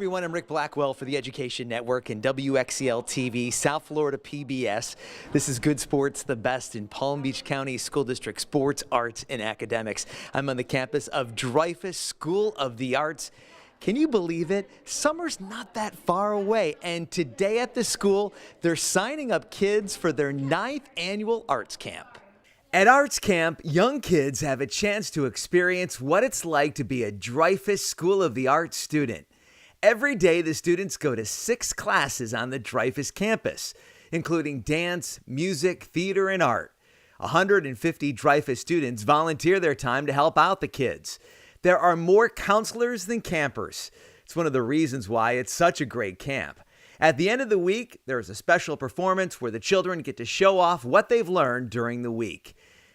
everyone, I'm Ric Blackwell for the Education Network and WXEL TV, South Florida PBS. This is Good Sports, the best in Palm Beach County School District sports, arts, and academics. I'm on the campus of Dreyfoos School of the Arts. Can you believe it? Summer's not that far away, and today at the school, they're signing up kids for their 9th annual Arts Camp. At Arts Camp, young kids have a chance to experience what it's like to be a Dreyfoos School of the Arts student. Every day, the students go to 6 classes on the Dreyfoos campus, including dance, music, theater, and art. 150 Dreyfoos students volunteer their time to help out the kids. There are more counselors than campers. It's one of the reasons why it's such a great camp. At the end of the week, there is a special performance where the children get to show off what they've learned during the week.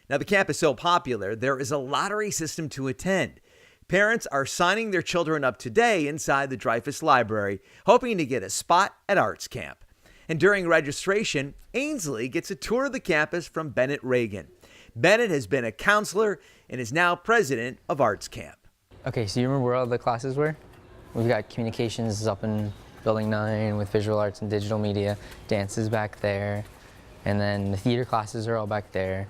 Now, the camp is so popular, there is a lottery system to attend. Parents are signing their children up today inside the Dreyfoos Library, hoping to get a spot at Arts Camp. And during registration, Ainsley gets a tour of the campus from Bennett Reagan. Bennett has been a counselor and is now president of Arts Camp. Okay, so you remember where all the classes were? We've got communications up in Building 9 with visual arts and digital media. Dance is back there. And then the theater classes are all back there.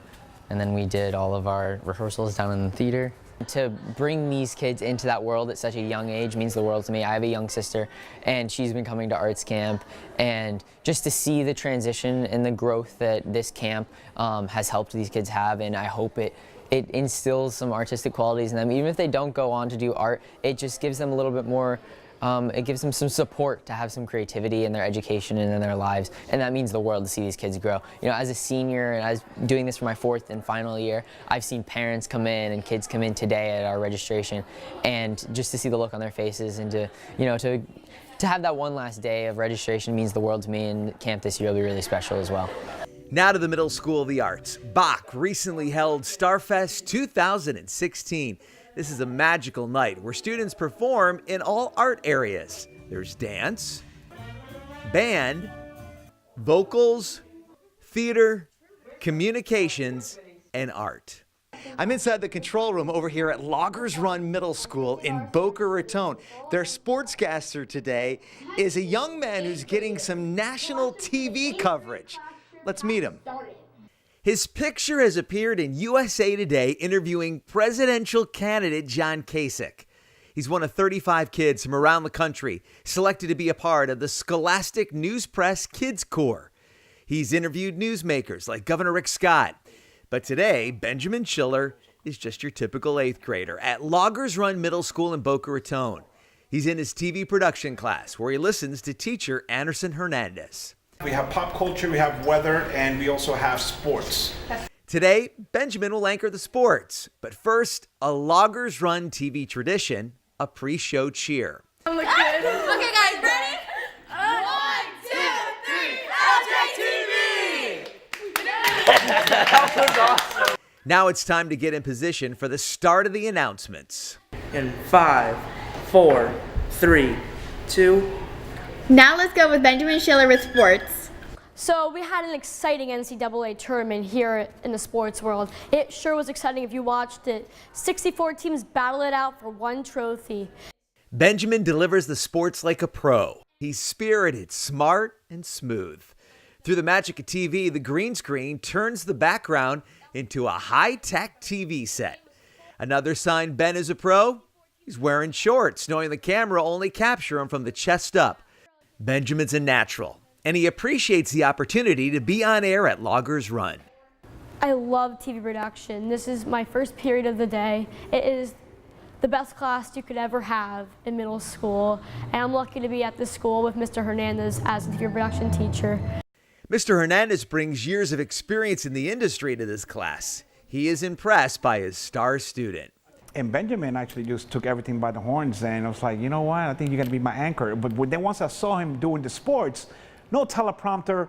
And then we did all of our rehearsals down in the theater. To bring these kids into that world at such a young age means the world to me. I have a young sister, and she's been coming to Arts Camp. And just to see the transition and the growth that this camp has helped these kids have, and I hope it instills some artistic qualities in them. Even if they don't go on to do art, it just gives them a little bit more. It gives them some support to have some creativity in their education and in their lives, and that means the world to see these kids grow. You know, as a senior and as doing this for my 4th and final year, I've seen parents come in and kids come in today at our registration, and just to see the look on their faces and to have that one last day of registration means the world to me, and camp this year will be really special as well. Now to the Middle School of the Arts. BAK recently held Starfest 2016. This is a magical night where students perform in all art areas. There's dance, band, vocals, theater, communications, and art. I'm inside the control room over here at Loggers Run Middle School in Boca Raton. Their sportscaster today is a young man who's getting some national TV coverage. Let's meet him. His picture has appeared in USA Today interviewing presidential candidate John Kasich. He's one of 35 kids from around the country selected to be a part of the Scholastic News Press Kids Corps. He's interviewed newsmakers like Governor Rick Scott. But today, Benjamin Schiller is just your typical 8th grader at Loggers Run Middle School in Boca Raton. He's in his TV production class where he listens to teacher Anderson Hernandez. We have pop culture, we have weather, and we also have sports. Today, Benjamin will anchor the sports. But first, a Loggers Run TV tradition, a pre-show cheer. Okay, guys, ready? 1, 2, 3, That was awesome. Now it's time to get in position for the start of the announcements. In 5, 4, 3, 2. Now let's go with Benjamin Schiller with sports. So we had an exciting NCAA tournament here in the sports world. It sure was exciting if you watched it. 64 teams battle it out for one trophy. Benjamin delivers the sports like a pro. He's spirited, smart, and smooth. Through the magic of TV, the green screen turns the background into a high-tech TV set. Another sign Ben is a pro? He's wearing shorts, knowing the camera will only capture him from the chest up. Benjamin's a natural, and he appreciates the opportunity to be on air at Loggers Run. I love TV production. This is my first period of the day. It is the best class you could ever have in middle school, and I'm lucky to be at this school with Mr. Hernandez as a TV production teacher. Mr. Hernandez brings years of experience in the industry to this class. He is impressed by his star student. And Benjamin actually just took everything by the horns, and I was like, you know what, I think you're gonna be my anchor. But then once I saw him doing the sports, no teleprompter,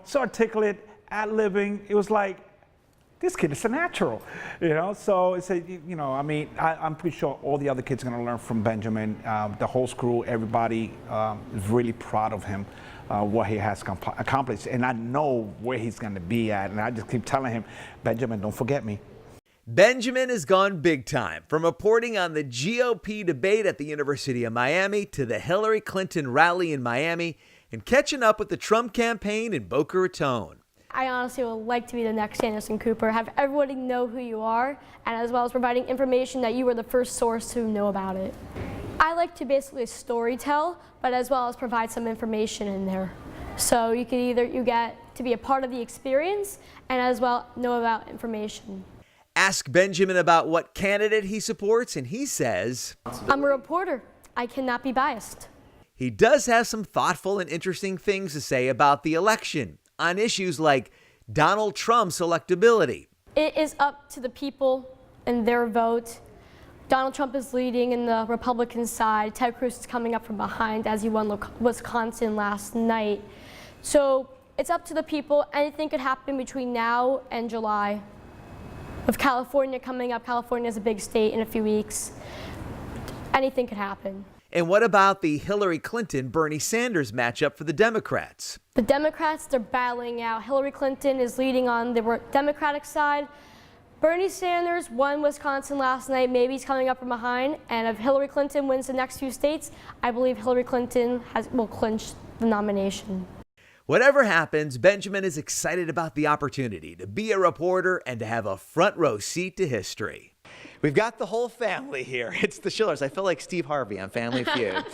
so articulate, ad-libbing, it was like, this kid is a natural, So it's I'm pretty sure all the other kids are gonna learn from Benjamin. The whole school, everybody is really proud of him, what he has accomplished, and I know where he's gonna be at, and I just keep telling him, Benjamin, don't forget me. Benjamin has gone big time, from reporting on the GOP debate at the University of Miami to the Hillary Clinton rally in Miami and catching up with the Trump campaign in Boca Raton. I honestly would like to be the next Anderson Cooper, have everybody know who you are, and as well as providing information that you were the first source to know about it. I like to basically storytell, but as well as provide some information in there. So you get to be a part of the experience and as well know about information. Ask Benjamin about what candidate he supports, and he says, I'm a reporter. I cannot be biased. He does have some thoughtful and interesting things to say about the election on issues like Donald Trump's electability. It is up to the people and their vote. Donald Trump is leading in the Republican side. Ted Cruz is coming up from behind as he won Wisconsin last night. So it's up to the people. Anything could happen between now and July. With California coming up, California is a big state in a few weeks. Anything could happen. And what about the Hillary Clinton-Bernie Sanders matchup for the Democrats? The Democrats, they're battling out. Hillary Clinton is leading on the Democratic side. Bernie Sanders won Wisconsin last night. Maybe he's coming up from behind. And if Hillary Clinton wins the next few states, I believe Hillary Clinton will clinch the nomination. Whatever happens, Benjamin is excited about the opportunity to be a reporter and to have a front row seat to history. We've got the whole family here. It's the Schillers. I feel like Steve Harvey on Family Feud.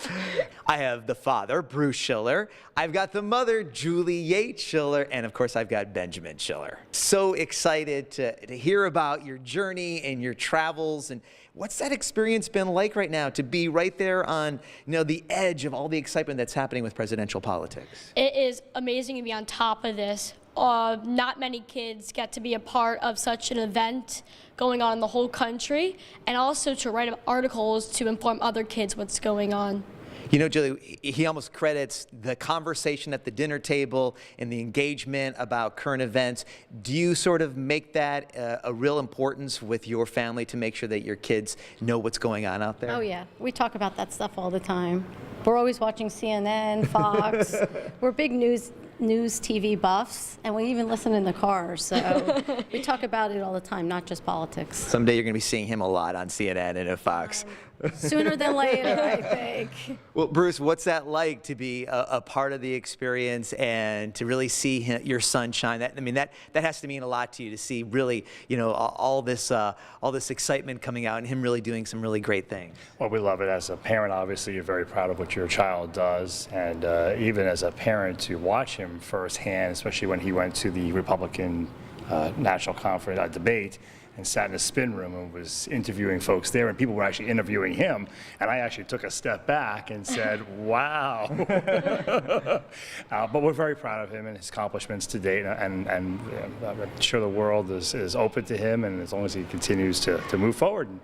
I have the father, Bruce Schiller. I've got the mother, Julie Yates Schiller. And of course, I've got Benjamin Schiller. So excited to hear about your journey and your travels. And what's that experience been like right now to be right there on the edge of all the excitement that's happening with presidential politics? It is amazing to be on top of this. Not many kids get to be a part of such an event going on in the whole country, and also to write articles to inform other kids what's going on. Julie, he almost credits the conversation at the dinner table and the engagement about current events. Do you sort of make that a real importance with your family to make sure that your kids know what's going on out there? Oh, yeah. We talk about that stuff all the time. We're always watching CNN, Fox. We're big news TV buffs, and we even listen in the car. So we talk about it all the time, not just politics. Someday you're going to be seeing him a lot on CNN and at Fox. Sooner than later, I think. Well, Bruce, what's that like to be a part of the experience and to really see your son shine? That has to mean a lot to you, to see really, all this excitement coming out and him really doing some really great things. Well, we love it. As a parent, obviously, you're very proud of what your child does, and even as a parent, to watch him firsthand, especially when he went to the Republican National Conference debate and sat in a spin room and was interviewing folks there, and people were actually interviewing him, and I actually took a step back and said, wow. But we're very proud of him and his accomplishments to date, and I'm sure the world is open to him, and as long as he continues to move forward and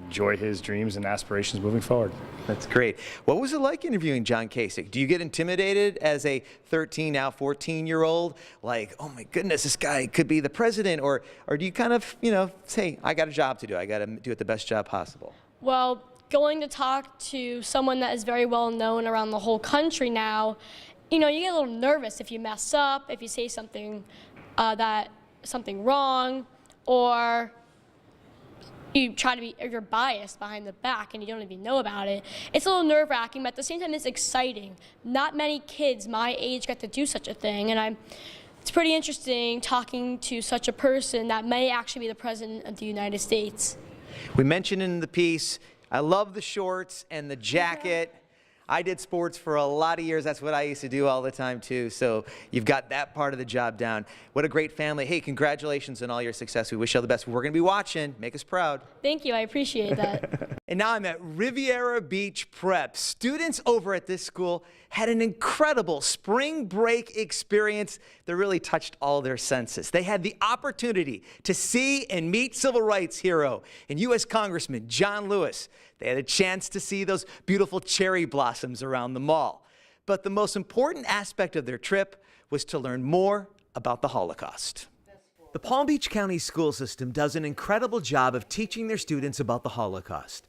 enjoy his dreams and aspirations moving forward. That's great. What was it like interviewing John Kasich? Do you get intimidated as a 13, now 14-year-old? Like, oh my goodness, this guy could be the president, or do you kind of, say, I got a job to do. I got to do it the best job possible? Well, going to talk to someone that is very well known around the whole country now, you get a little nervous if you mess up, if you say something something wrong, or you're biased behind the back and you don't even know about it. It's a little nerve-wracking, but at the same time, it's exciting. Not many kids my age get to do such a thing, and it's pretty interesting talking to such a person that may actually be the president of the United States. We mentioned in the piece, I love the shorts and the jacket. I did sports for a lot of years. That's what I used to do all the time, too. So you've got that part of the job down. What a great family. Hey, congratulations on all your success. We wish you all the best. We're going to be watching. Make us proud. Thank you. I appreciate that. And now I'm at Riviera Beach Prep. Students over at this school had an incredible spring break experience that really touched all their senses. They had the opportunity to see and meet civil rights hero and U.S. Congressman John Lewis. They had a chance to see those beautiful cherry blossoms around the mall. But the most important aspect of their trip was to learn more about the Holocaust. The Palm Beach County school system does an incredible job of teaching their students about the Holocaust.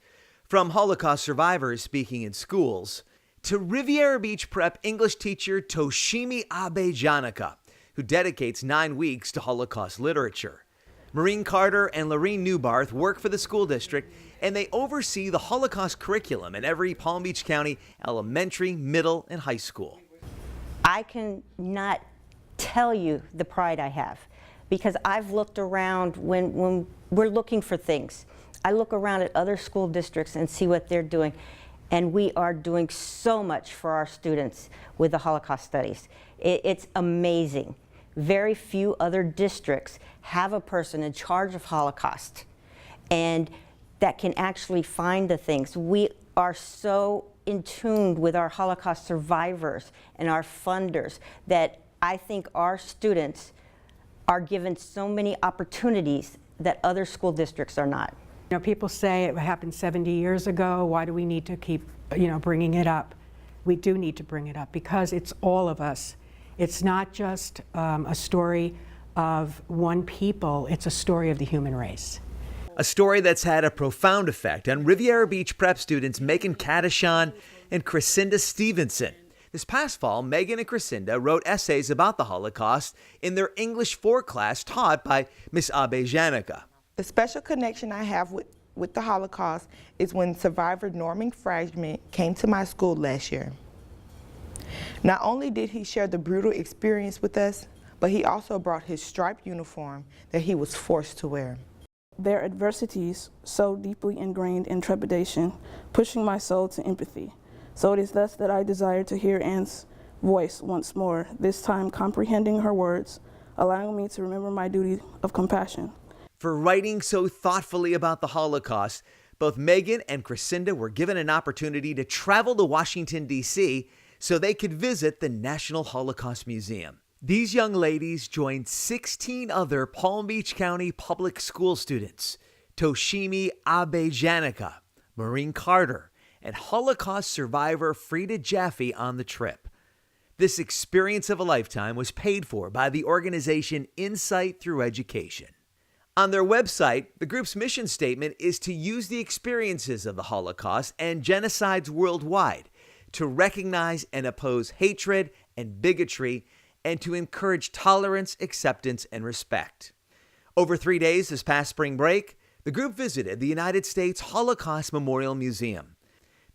From Holocaust survivors speaking in schools, to Riviera Beach Prep English teacher Toshimi Abe Janaka, who dedicates 9 weeks to Holocaust literature. Maureen Carter and Lorene Newbarth work for the school district, and they oversee the Holocaust curriculum in every Palm Beach County elementary, middle, and high school. I can not tell you the pride I have, because I've looked around when we're looking for things. I look around at other school districts and see what they're doing, and we are doing so much for our students with the Holocaust studies. It's amazing. Very few other districts have a person in charge of Holocaust and that can actually find the things. We are so in tune with our Holocaust survivors and our funders that I think our students are given so many opportunities that other school districts are not. You know, people say it happened 70 years ago. Why do we need to keep, bringing it up? We do need to bring it up because it's all of us. It's not just a story of one people, it's a story of the human race. A story that's had a profound effect on Riviera Beach prep students Megan Kadishan and Crescinda Stevenson. This past fall, Megan and Crescinda wrote essays about the Holocaust in their English 4 class taught by Miss Abe Janica. The special connection I have with the Holocaust is when survivor Norman Fragment came to my school last year. Not only did he share the brutal experience with us, but he also brought his striped uniform that he was forced to wear. Their adversities so deeply ingrained in trepidation, pushing my soul to empathy. So it is thus that I desire to hear Anne's voice once more, this time comprehending her words, allowing me to remember my duty of compassion. For writing so thoughtfully about the Holocaust, both Megan and Crescinda were given an opportunity to travel to Washington, D.C. so they could visit the National Holocaust Museum. These young ladies joined 16 other Palm Beach County public school students, Toshimi Abe Janica, Maureen Carter, and Holocaust survivor Frida Jaffe on the trip. This experience of a lifetime was paid for by the organization Insight Through Education. On their website, the group's mission statement is to use the experiences of the Holocaust and genocides worldwide to recognize and oppose hatred and bigotry and to encourage tolerance, acceptance, and respect. Over 3 days this past spring break, the group visited the United States Holocaust Memorial Museum.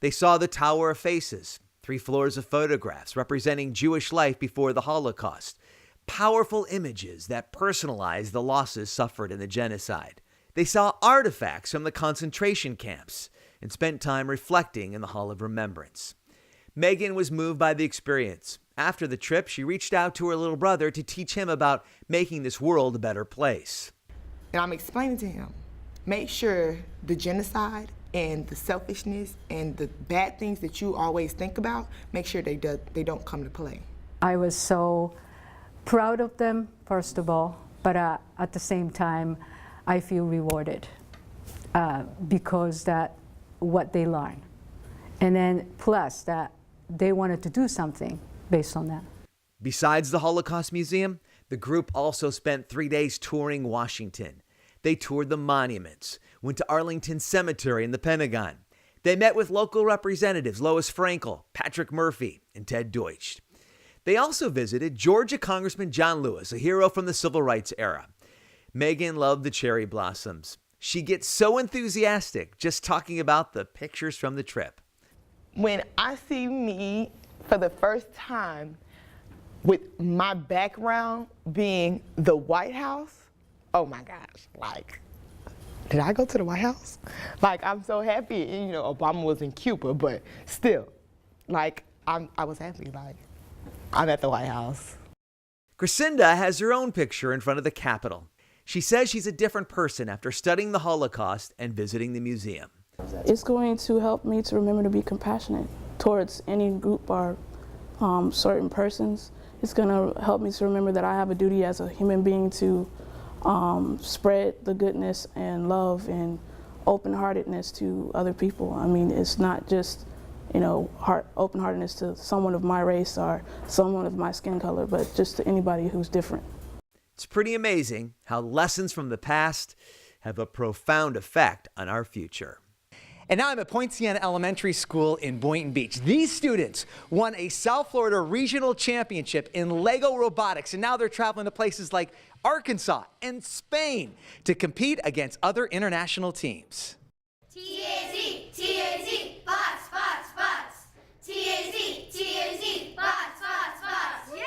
They saw the Tower of Faces, 3 floors of photographs representing Jewish life before the Holocaust, powerful images that personalize the losses suffered in the genocide. They saw artifacts from the concentration camps and spent time reflecting in the Hall of Remembrance. Megan was moved by the experience. After the trip, she reached out to her little brother to teach him about making this world a better place. And I'm explaining to him, make sure the genocide and the selfishness and the bad things that you always think about, make sure they don't come to play. I was so proud of them, first of all, but at the same time, I feel rewarded because that what they learn. And then plus that they wanted to do something based on that. Besides the Holocaust Museum, the group also spent 3 days touring Washington. They toured the monuments, went to Arlington Cemetery and the Pentagon. They met with local representatives Lois Frankel, Patrick Murphy, and Ted Deutsch. They also visited Georgia Congressman John Lewis, a hero from the Civil Rights era. Megan loved the cherry blossoms. She gets so enthusiastic just talking about the pictures from the trip. When I see me for the first time with my background being the White House, oh my gosh, like, did I go to the White House? Like, I'm so happy, you know, Obama was in Cuba, but still, like, I was happy, like, I'm at the White House. Crescinda has her own picture in front of the Capitol. She says she's a different person after studying the Holocaust and visiting the museum. It's going to help me to remember to be compassionate towards any group or certain persons. It's going to help me to remember that I have a duty as a human being to spread the goodness and love and open-heartedness to other people. I mean, it's not just, you know, open-heartedness to someone of my race or someone of my skin color, but just to anybody who's different. It's pretty amazing how lessons from the past have a profound effect on our future. And now I'm at Poinciana Elementary School in Boynton Beach. These students won a South Florida regional championship in Lego robotics, and now they're traveling to places like Arkansas and Spain to compete against other international teams. T-A-Z, T-A-Z, bots, bots, bots. T-A-Z, T-A-Z, bots, bots, bots. Yeah!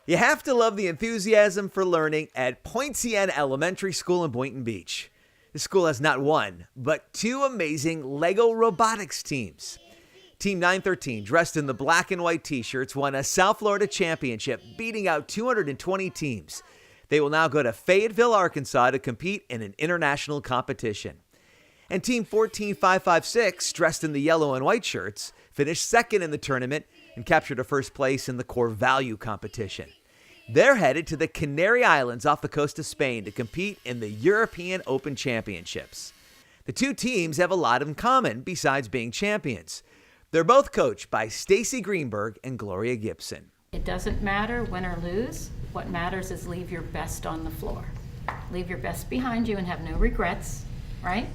You have to love the enthusiasm for learning at Poinciana Elementary School in Boynton Beach. The school has not one, but two amazing Lego robotics teams. Team 913, dressed in the black and white t-shirts, won a South Florida championship, beating out 220 teams. They will now go to Fayetteville, Arkansas to compete in an international competition. And Team 14556, dressed in the yellow and white shirts, finished second in the tournament and captured a first place in the core value competition. They're headed to the Canary Islands off the coast of Spain to compete in the European Open Championships. The two teams have a lot in common besides being champions. They're both coached by Stacy Greenberg and Gloria Gibson. It doesn't matter win or lose. What matters is leave your best on the floor. Leave your best behind you and have no regrets, right?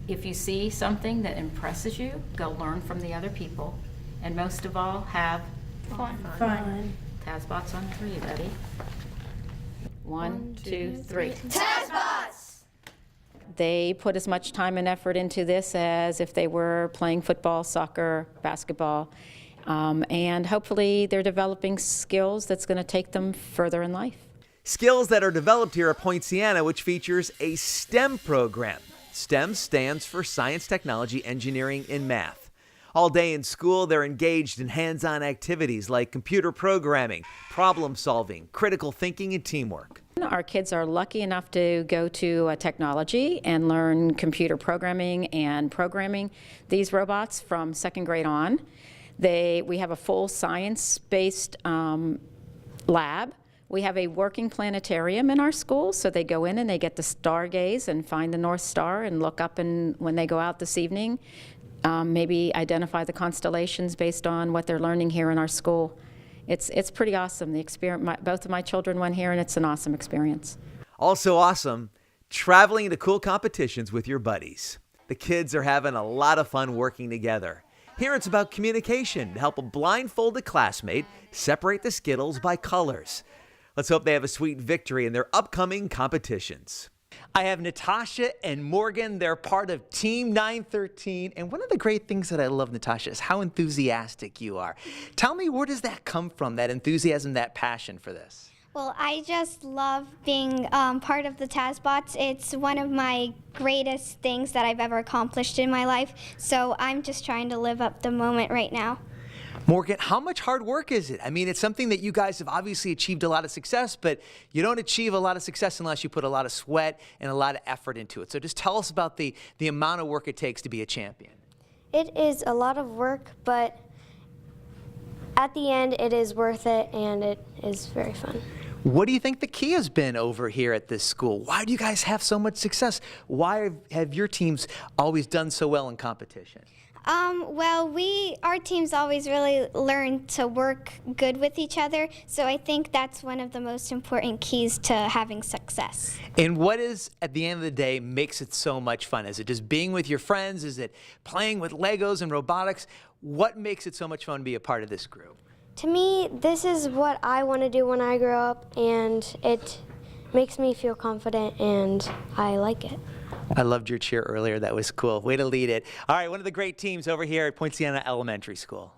If you see something that impresses you, go learn from the other people. And most of all, have fun. TazBots on 3, ready? 1, 2, 3. TazBots! They put as much time and effort into this as if they were playing football, soccer, basketball, and hopefully they're developing skills that's going to take them further in life. Skills that are developed here at Poinciana, which features a STEM program. STEM stands for Science, Technology, Engineering, and Math. All day in school, they're engaged in hands-on activities like computer programming, problem solving, critical thinking, and teamwork. Our kids are lucky enough to go to technology and learn computer programming and programming these robots from second grade on. We have a full science-based lab. We have a working planetarium in our school, so they go in and they get to stargaze and find the North Star and look up, and when they go out this evening, maybe identify the constellations based on what they're learning here in our school. It's pretty awesome. The experience, both of my children went here, and it's an awesome experience. Also awesome, traveling to cool competitions with your buddies. The kids are having a lot of fun working together. Here it's about communication to help a blindfolded classmate separate the Skittles by colors. Let's hope they have a sweet victory in their upcoming competitions. I have Natasha and Morgan. They're part of Team 913. And one of the great things that I love, Natasha, is how enthusiastic you are. Tell me, where does that come from, that enthusiasm, that passion for this? Well, I just love being part of the TazBots. It's one of my greatest things that I've ever accomplished in my life. So I'm just trying to live up the moment right now. Morgan, how much hard work is it? I mean, it's something that you guys have obviously achieved a lot of success, but you don't achieve a lot of success unless you put a lot of sweat and a lot of effort into it. So just tell us about the amount of work it takes to be a champion. It is a lot of work, but at the end, it is worth it, and it is very fun. What do you think the key has been over here at this school? Why do you guys have so much success? Why have your teams always done so well in competition? Well, our teams always really learn to work good with each other, so I think that's one of the most important keys to having success. And what is, at the end of the day, makes it so much fun? Is it just being with your friends? Is it playing with Legos and robotics? What makes it so much fun to be a part of this group? To me, this is what I want to do when I grow up, and it makes me feel confident, and I like it. I loved your cheer earlier. That was cool. Way to lead it. All right, one of the great teams over here at Poinciana Elementary School.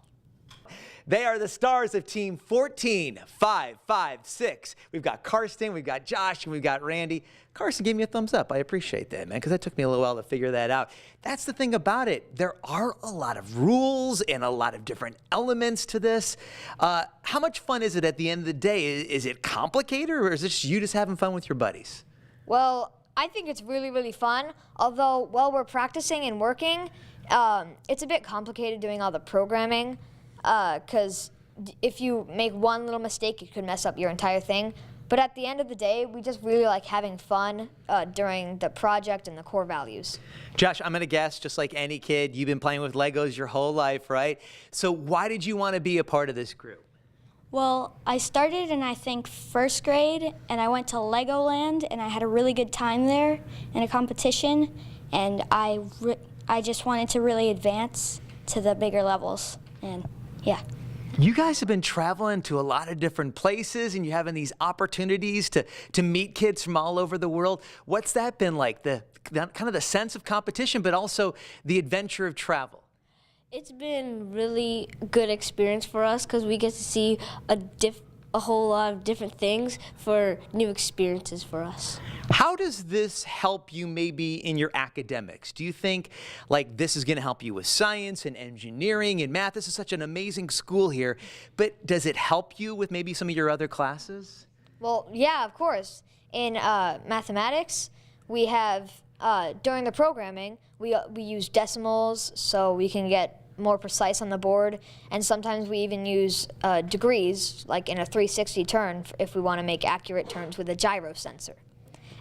They are the stars of Team 14556. We've got Karsten, we've got Josh, and we've got Randy. Karsten gave me a thumbs up. I appreciate that, man, because that took me a little while to figure that out. That's the thing about it. There are a lot of rules and a lot of different elements to this. How much fun is it at the end of the day? Is it complicated, or is this you just having fun with your buddies? Well, I think it's really, really fun. Although, while we're practicing and working, it's a bit complicated doing all the programming, because if you make one little mistake, it could mess up your entire thing. But at the end of the day, we just really like having fun during the project and the core values. Josh, I'm going to guess, just like any kid, you've been playing with Legos your whole life, right? So why did you want to be a part of this group? Well, I started in, I think, first grade, and I went to Legoland, and I had a really good time there in a competition. and I just wanted to really advance to the bigger levels, and yeah. You guys have been traveling to a lot of different places and you're having these opportunities to meet kids from all over the world. What's that been like? The kind of the sense of competition, but also the adventure of travel. It's been really good experience for us because we get to see a whole lot of different things for new experiences for us. How does this help you maybe in your academics? Do you think like this is going to help you with science and engineering and math? This is such an amazing school here, but does it help you with maybe some of your other classes? Well, yeah, of course. In mathematics, we have, during the programming, we use decimals so we can get more precise on the board, and sometimes we even use degrees, like in a 360 turn, if we want to make accurate turns with a gyro sensor.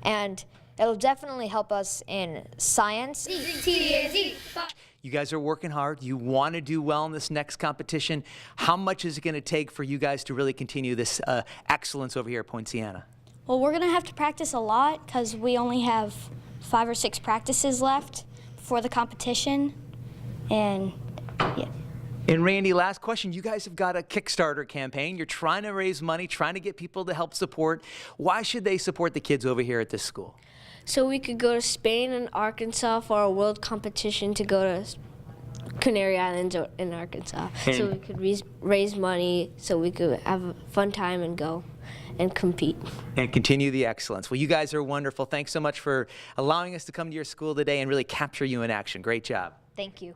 And it'll definitely help us in science. You guys are working hard. You want to do well in this next competition. How much is it going to take for you guys to really continue this excellence over here at Poinciana? Well, we're going to have to practice a lot because we only have 5 or 6 practices left before the competition, and yeah. And Randy, last question. You guys have got a Kickstarter campaign. You're trying to raise money, trying to get people to help support. Why should they support the kids over here at this school? So we could go to Spain and Arkansas for a world competition to go to Canary Islands in Arkansas. So we could raise money so we could have a fun time and go and compete. And continue the excellence. Well, you guys are wonderful. Thanks so much for allowing us to come to your school today and really capture you in action. Great job. Thank you.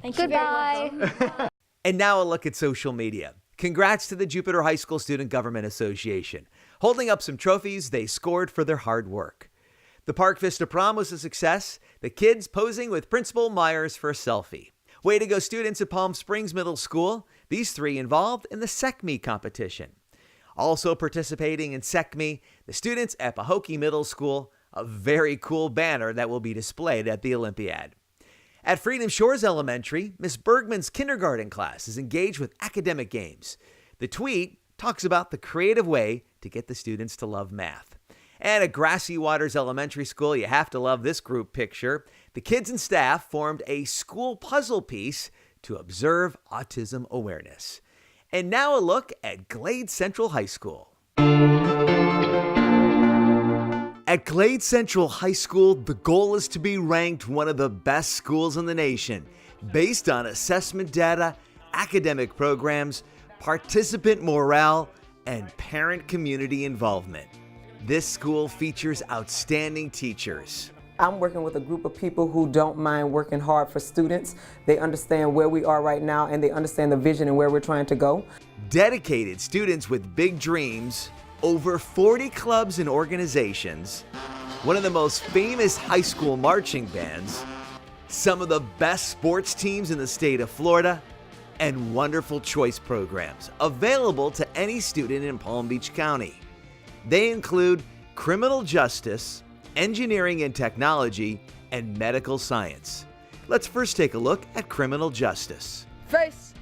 Thank Goodbye. you very much. And now a look at social media. Congrats to the Jupiter High School Student Government Association. Holding up some trophies they scored for their hard work. The Park Vista Prom was a success. The kids posing with Principal Myers for a selfie. Way to go, students at Palm Springs Middle School. These 3 involved in the SECME competition. Also participating in SECME, the students at BAK Middle School, a very cool banner that will be displayed at the Olympiad. At Freedom Shores Elementary, Miss Bergman's kindergarten class is engaged with academic games. The tweet talks about the creative way to get the students to love math. And at Grassy Waters Elementary School, you have to love this group picture. The kids and staff formed a school puzzle piece to observe autism awareness. And now a look at Glade Central High School. At Glade Central High School, the goal is to be ranked one of the best schools in the nation, based on assessment data, academic programs, participant morale, and parent community involvement. This school features outstanding teachers. I'm working with a group of people who don't mind working hard for students. They understand where we are right now and they understand the vision and where we're trying to go. Dedicated students with big dreams, over 40 clubs and organizations, one of the most famous high school marching bands, some of the best sports teams in the state of Florida, and wonderful choice programs available to any student in Palm Beach County. They include criminal justice, engineering and technology, and medical science. Let's first take a look at criminal justice. Face.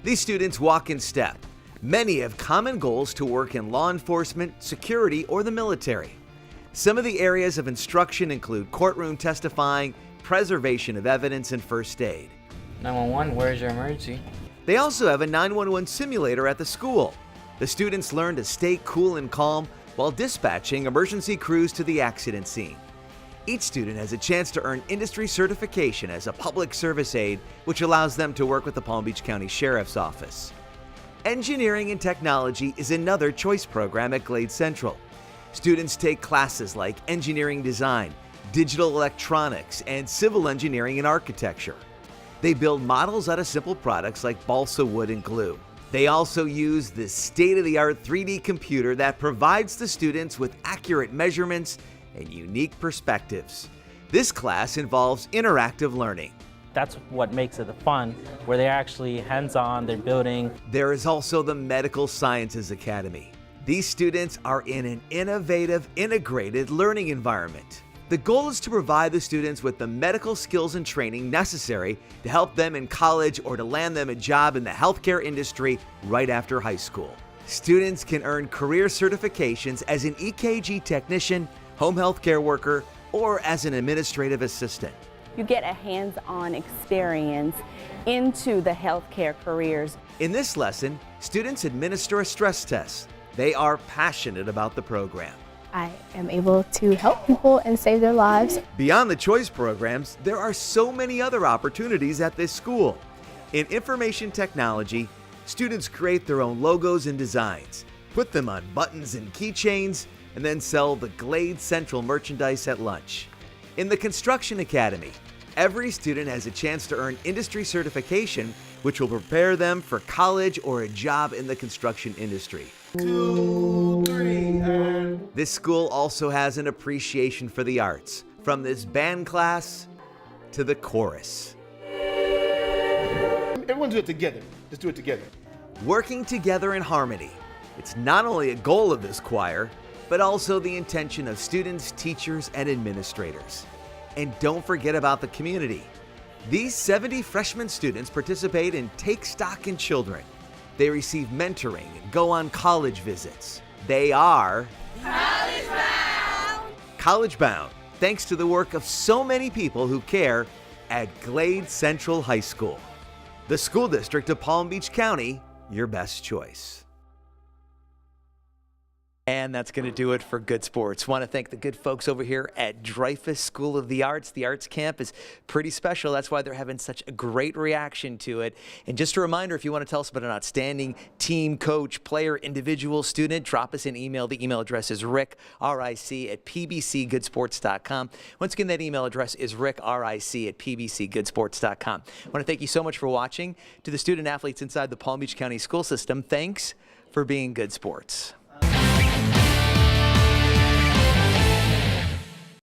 These students walk in step. Many have common goals to work in law enforcement, security, or the military. Some of the areas of instruction include courtroom testifying, preservation of evidence, and first aid. 911, where is your emergency? They also have a 911 simulator at the school. The students learn to stay cool and calm while dispatching emergency crews to the accident scene. Each student has a chance to earn industry certification as a public service aide, which allows them to work with the Palm Beach County Sheriff's Office. Engineering and technology is another choice program at Glade Central. Students take classes like engineering design, digital electronics, and civil engineering and architecture. They build models out of simple products like balsa wood and glue. They also use the state-of-the-art 3D computer that provides the students with accurate measurements and unique perspectives. This class involves interactive learning. That's what makes it fun, where they're actually hands-on, they're building. There is also the Medical Sciences Academy. These students are in an innovative, integrated learning environment. The goal is to provide the students with the medical skills and training necessary to help them in college or to land them a job in the healthcare industry right after high school. Students can earn career certifications as an EKG technician, home health care worker, or as an administrative assistant. You get a hands-on experience into the healthcare careers. In this lesson, students administer a stress test. They are passionate about the program. I am able to help people and save their lives. Beyond the choice programs, there are so many other opportunities at this school. In information technology, students create their own logos and designs, put them on buttons and keychains, and then sell the Glade Central merchandise at lunch. In the Construction Academy, every student has a chance to earn industry certification, which will prepare them for college or a job in the construction industry. 2, 3, and... This school also has an appreciation for the arts, from this band class to the chorus. Everyone do it together. Let's do it together. Working together in harmony. It's not only a goal of this choir, but also the intention of students, teachers, and administrators. And don't forget about the community. These 70 freshman students participate in Take Stock in Children. They receive mentoring and go on college visits. They are College Bound! College Bound, thanks to the work of so many people who care at Glade Central High School. The school district of Palm Beach County, your best choice. And that's going to do it for Good Sports. Want to thank the good folks over here at Dreyfoos School of the Arts. The Arts Camp is pretty special. That's why they're having such a great reaction to it. And just a reminder, if you want to tell us about an outstanding team, coach, player, individual, student, drop us an email. The email address is ric, R-I-C, at pbcgoodsports.com. Once again, that email address is ric, R-I-C, at pbcgoodsports.com. I want to thank you so much for watching. To the student athletes inside the Palm Beach County school system, thanks for being good sports.